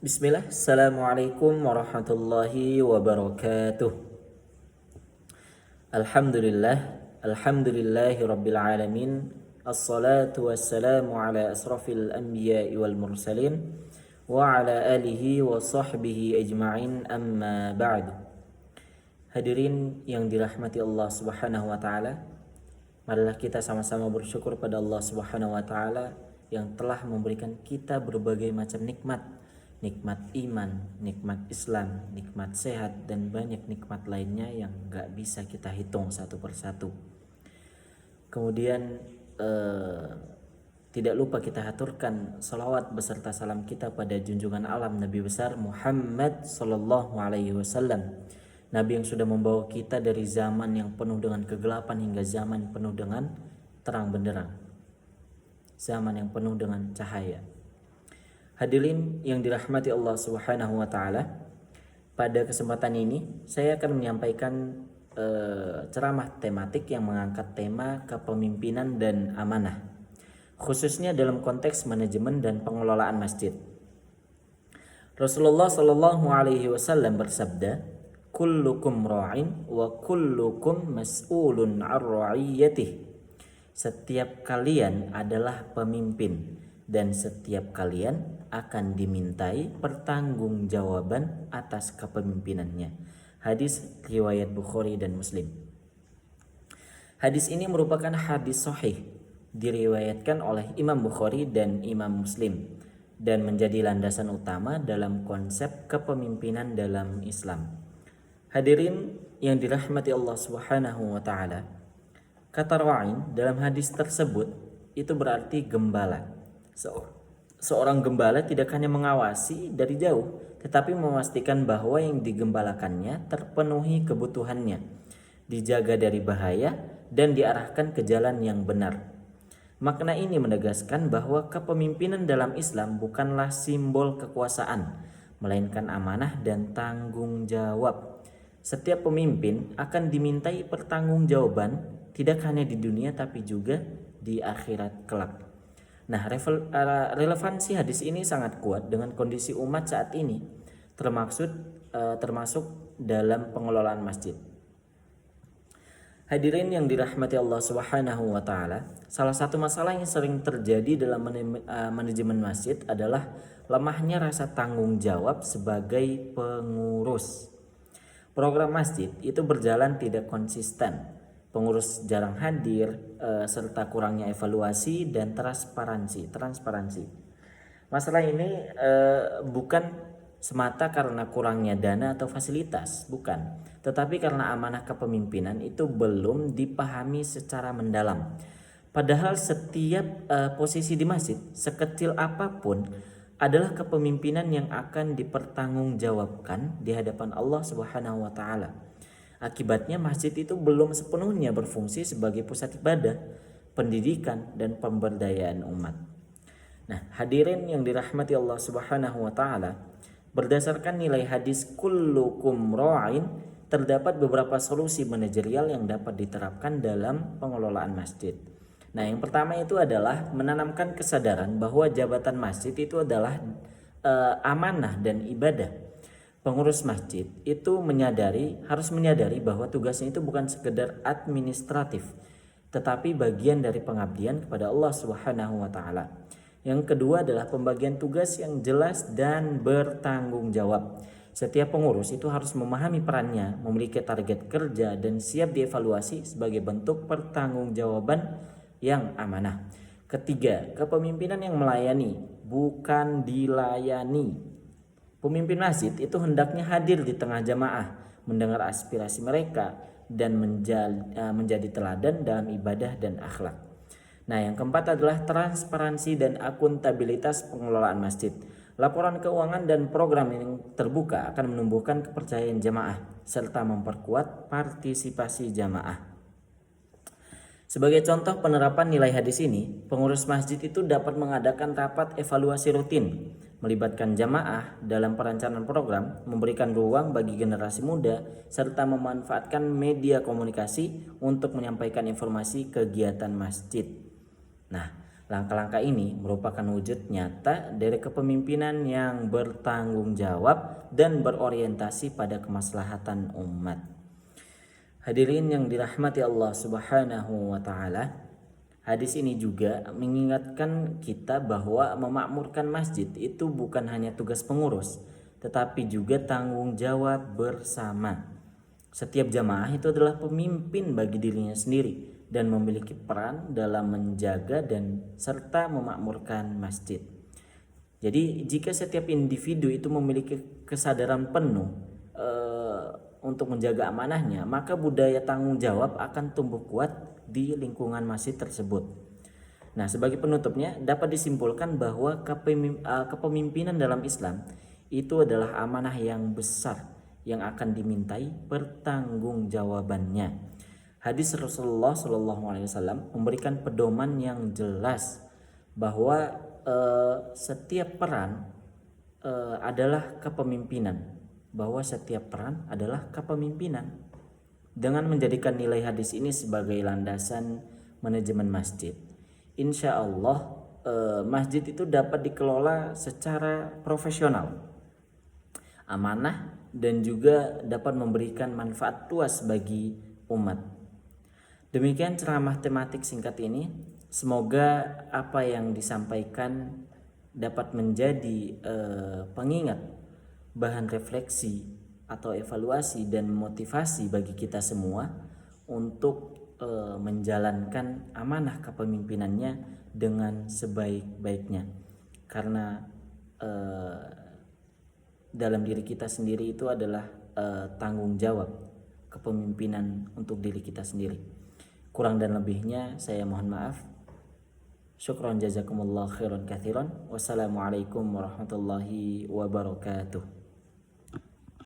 Bismillah, Assalamualaikum warahmatullahi wabarakatuh. Alhamdulillahi rabbil alamin. Assalatu wassalamu ala asrafil anbiya'i wal mursalin wa ala alihi wa sahbihi ajma'in, amma ba'du. Hadirin yang dirahmati Allah subhanahu wa ta'ala, marilah kita sama-sama bersyukur pada Allah subhanahu wa ta'ala yang telah memberikan kita berbagai macam nikmat iman, nikmat Islam, nikmat sehat, dan banyak nikmat lainnya yang gak bisa kita hitung satu persatu. Kemudian tidak lupa kita haturkan salawat beserta salam kita pada junjungan alam Nabi besar Muhammad Sallallahu Alaihi Wasallam, Nabi yang sudah membawa kita dari zaman yang penuh dengan kegelapan hingga zaman penuh dengan terang benderang, zaman yang penuh dengan cahaya. Hadirin yang dirahmati Allah Subhanahu wa taala, pada kesempatan ini saya akan menyampaikan ceramah tematik yang mengangkat tema kepemimpinan dan amanah, khususnya dalam konteks manajemen dan pengelolaan masjid. Rasulullah Shallallahu alaihi wasallam bersabda, "Kullukum ra'in wa kullukum mas'ulun 'an ra'iyatihi." Setiap kalian adalah pemimpin dan setiap kalian akan dimintai pertanggungjawaban atas kepemimpinannya. Hadis riwayat Bukhari dan Muslim. Hadis ini merupakan hadis sahih, diriwayatkan oleh Imam Bukhari dan Imam Muslim, dan menjadi landasan utama dalam konsep kepemimpinan dalam Islam. Hadirin yang dirahmati Allah Subhanahu wa taala, kata ra'in dalam hadis tersebut itu berarti gembala. Seorang gembala tidak hanya mengawasi dari jauh, tetapi memastikan bahwa yang digembalakannya terpenuhi kebutuhannya, dijaga dari bahaya, dan diarahkan ke jalan yang benar. Makna ini menegaskan bahwa kepemimpinan dalam Islam bukanlah simbol kekuasaan, melainkan amanah dan tanggung jawab. Setiap pemimpin akan dimintai pertanggungjawaban, tidak hanya di dunia tapi juga di akhirat kelak. Nah, relevansi hadis ini sangat kuat dengan kondisi umat saat ini, termasuk dalam pengelolaan masjid. Hadirin yang dirahmati Allah Subhanahu wa taala, salah satu masalah yang sering terjadi dalam manajemen masjid adalah lemahnya rasa tanggung jawab sebagai pengurus. Program masjid itu berjalan tidak konsisten. Pengurus jarang hadir, serta kurangnya evaluasi dan transparansi. Masalah ini bukan semata karena kurangnya dana atau fasilitas, bukan, tetapi karena amanah kepemimpinan itu belum dipahami secara mendalam. Padahal setiap posisi di masjid, sekecil apapun, adalah kepemimpinan yang akan dipertanggungjawabkan di hadapan Allah Subhanahu wa taala. Akibatnya masjid itu belum sepenuhnya berfungsi sebagai pusat ibadah, pendidikan, dan pemberdayaan umat. Nah, hadirin yang dirahmati Allah Subhanahu wa taala, berdasarkan nilai hadis kullukum ra'in, terdapat beberapa solusi manajerial yang dapat diterapkan dalam pengelolaan masjid. Nah, yang pertama itu adalah menanamkan kesadaran bahwa jabatan masjid itu adalah amanah dan ibadah. Pengurus masjid itu harus menyadari bahwa tugasnya itu bukan sekedar administratif, tetapi bagian dari pengabdian kepada Allah Subhanahu wa taala. Yang kedua adalah pembagian tugas yang jelas dan bertanggung jawab. Setiap pengurus itu harus memahami perannya, memiliki target kerja, dan siap dievaluasi sebagai bentuk pertanggungjawaban yang amanah. Ketiga, kepemimpinan yang melayani, bukan dilayani. Pemimpin masjid itu hendaknya hadir di tengah jamaah, mendengar aspirasi mereka, dan menjadi teladan dalam ibadah dan akhlak. Nah, yang keempat adalah transparansi dan akuntabilitas pengelolaan masjid. Laporan keuangan dan program yang terbuka akan menumbuhkan kepercayaan jamaah serta memperkuat partisipasi jamaah. Sebagai contoh penerapan nilai hadis ini, pengurus masjid itu dapat mengadakan rapat evaluasi rutin, melibatkan jamaah dalam perencanaan program, memberikan ruang bagi generasi muda, serta memanfaatkan media komunikasi untuk menyampaikan informasi kegiatan masjid. Nah, Langkah-langkah ini merupakan wujud nyata dari kepemimpinan yang bertanggung jawab dan berorientasi pada kemaslahatan umat. Hadirin yang dirahmati Allah Subhanahu wa taala, hadis ini juga mengingatkan kita bahwa memakmurkan masjid itu bukan hanya tugas pengurus, tetapi juga tanggung jawab bersama. Setiap jamaah itu adalah pemimpin bagi dirinya sendiri dan memiliki peran dalam menjaga dan serta memakmurkan masjid. Jadi jika setiap individu itu memiliki kesadaran penuh untuk menjaga amanahnya, maka budaya tanggung jawab akan tumbuh kuat di lingkungan masjid tersebut. Nah, sebagai penutupnya dapat disimpulkan bahwa kepemimpinan dalam Islam itu adalah amanah yang besar yang akan dimintai pertanggungjawabannya. Hadis Rasulullah Shallallahu Alaihi Wasallam memberikan pedoman yang jelas bahwa setiap peran adalah kepemimpinan, bahwa setiap peran adalah kepemimpinan. Dengan menjadikan nilai hadis ini sebagai landasan manajemen masjid, insya Allah masjid itu dapat dikelola secara profesional, amanah, dan juga dapat memberikan manfaat luas bagi umat. Demikian ceramah tematik singkat ini. Semoga apa yang disampaikan dapat menjadi pengingat, bahan refleksi atau evaluasi dan motivasi bagi kita semua untuk menjalankan amanah kepemimpinannya dengan sebaik-baiknya. Karena dalam diri kita sendiri itu adalah tanggung jawab kepemimpinan untuk diri kita sendiri. Kurang dan lebihnya saya mohon maaf. Syukron jazakumullah khairan katsiran. Wassalamualaikum warahmatullahi wabarakatuh.